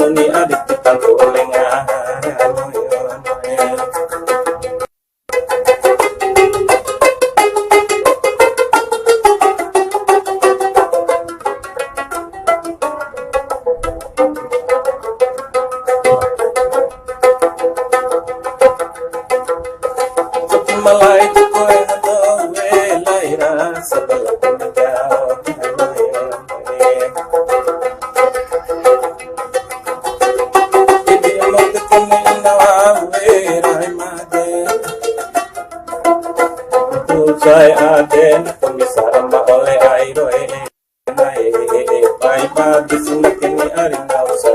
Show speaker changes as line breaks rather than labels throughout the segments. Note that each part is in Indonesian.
ni adik kita golengan. Malay tu ko hado we laira sabala pamjao. Idi mo ko ni nawa we rai made. Tu sai aden komisar ma ole airo e. Pai pa disuna kini ari nausa.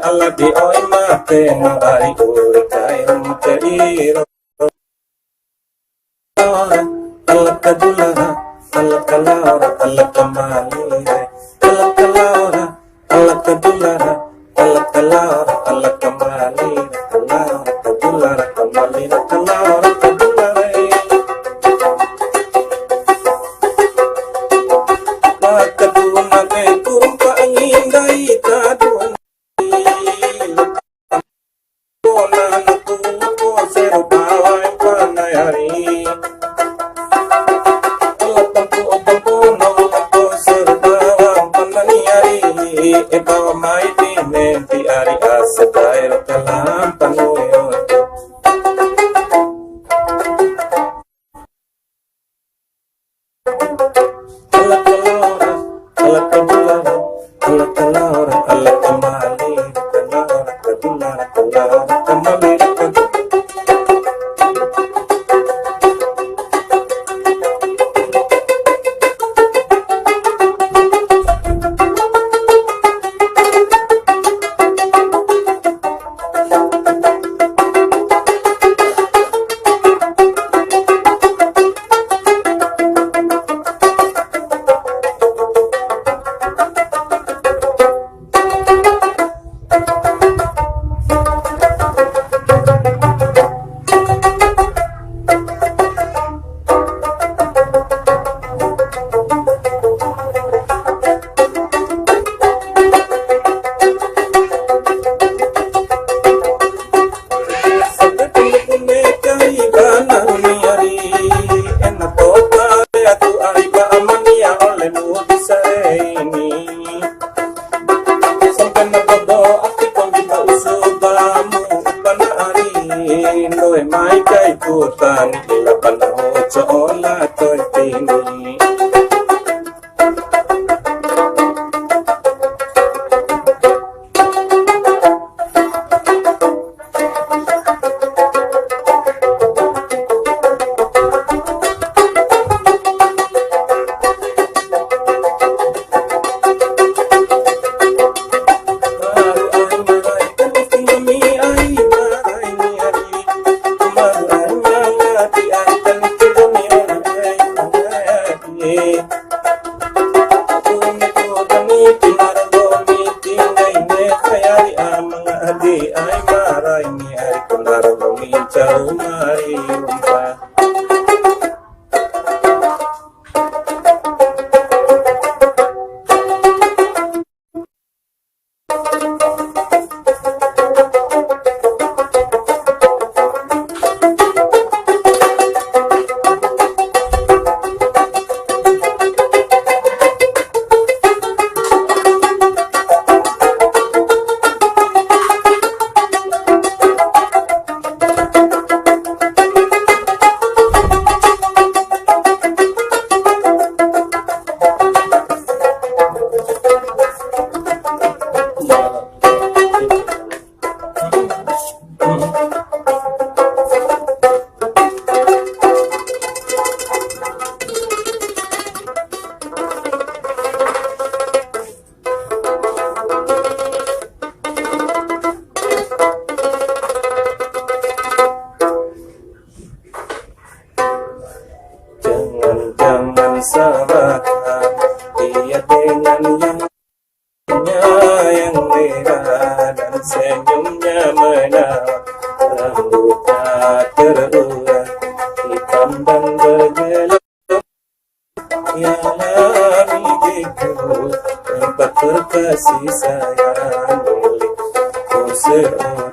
Allah di oi mate ngai oi kai mutero Allah kadulara Allah kalara Allah kamali Allah kalara Allah kadulara Allah kalara Allah kamali kalara kadulara kamali kalara kadulara kaduna ke kurpa angin dai kaduna mai kai putan ila panaho chola toy tini dan bergerak yang lagi itu tempat berkasih sayang milikku seorang.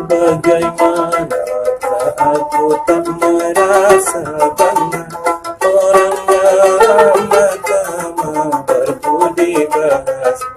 Bagaimana aku tak merasa bangga orang yang pertama berbudi bahasa.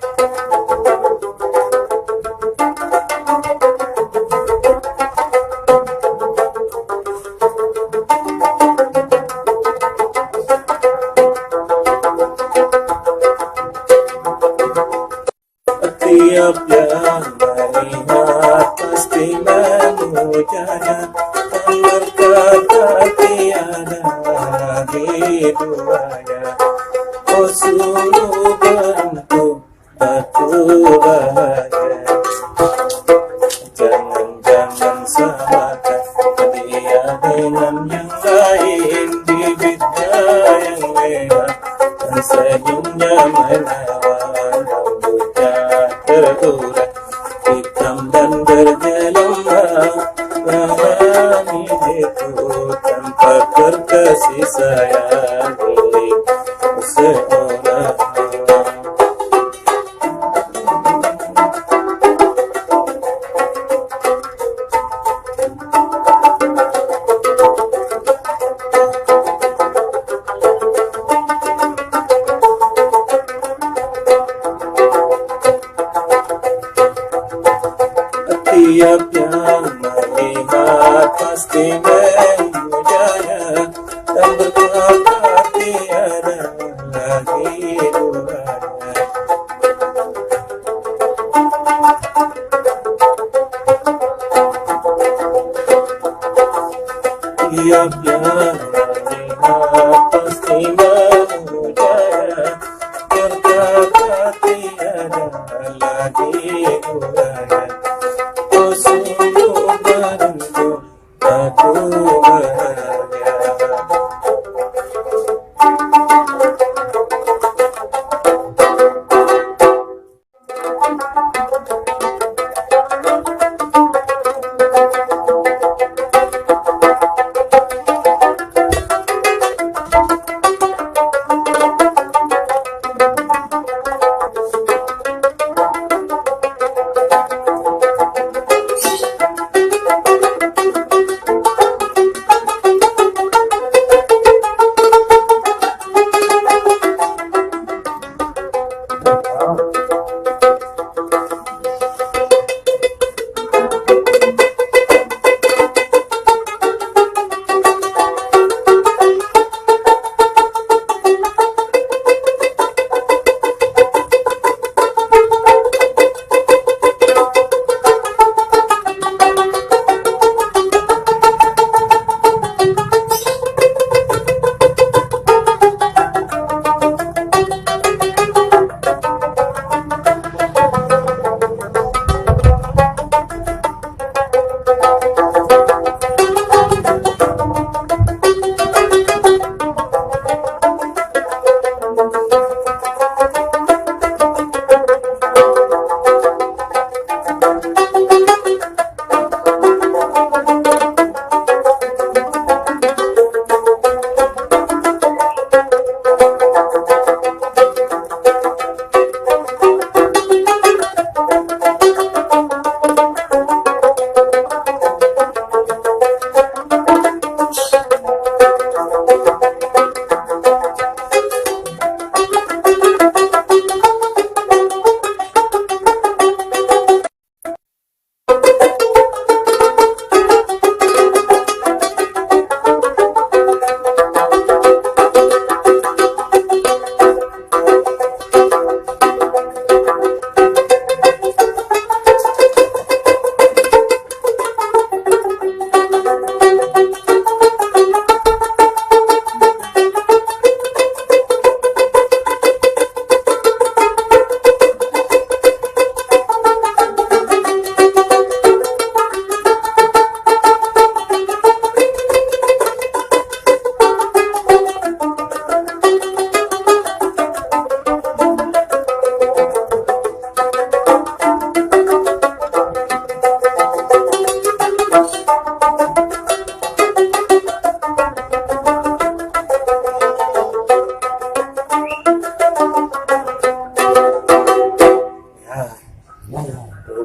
Tiap yang melihat pasti memujanya dan berkata tiada lagi duanya. Oh sungguh bentuk aku bahagia. Jangan-jangan samakan dia dengan yang lain, bibitnya yang merah dan senyumnya menawan, rambutnya terurai hitam dan bergelombang. Langit itu tempat berkasih sayang milikku seorang. Tiap yang melihat pasti memujanya dan berkata tiada lagi duanya. Tiap yang melihat pasti memujanya, berkata tiada lagi duanya. Oh sungguh bentuk aku bahagia.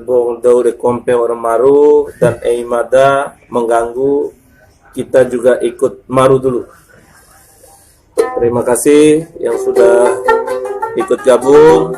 gerbong Daure Kompe orang Maru dan Eimada mengganggu, kita juga ikut Maru dulu. Terima kasih yang sudah ikut gabung.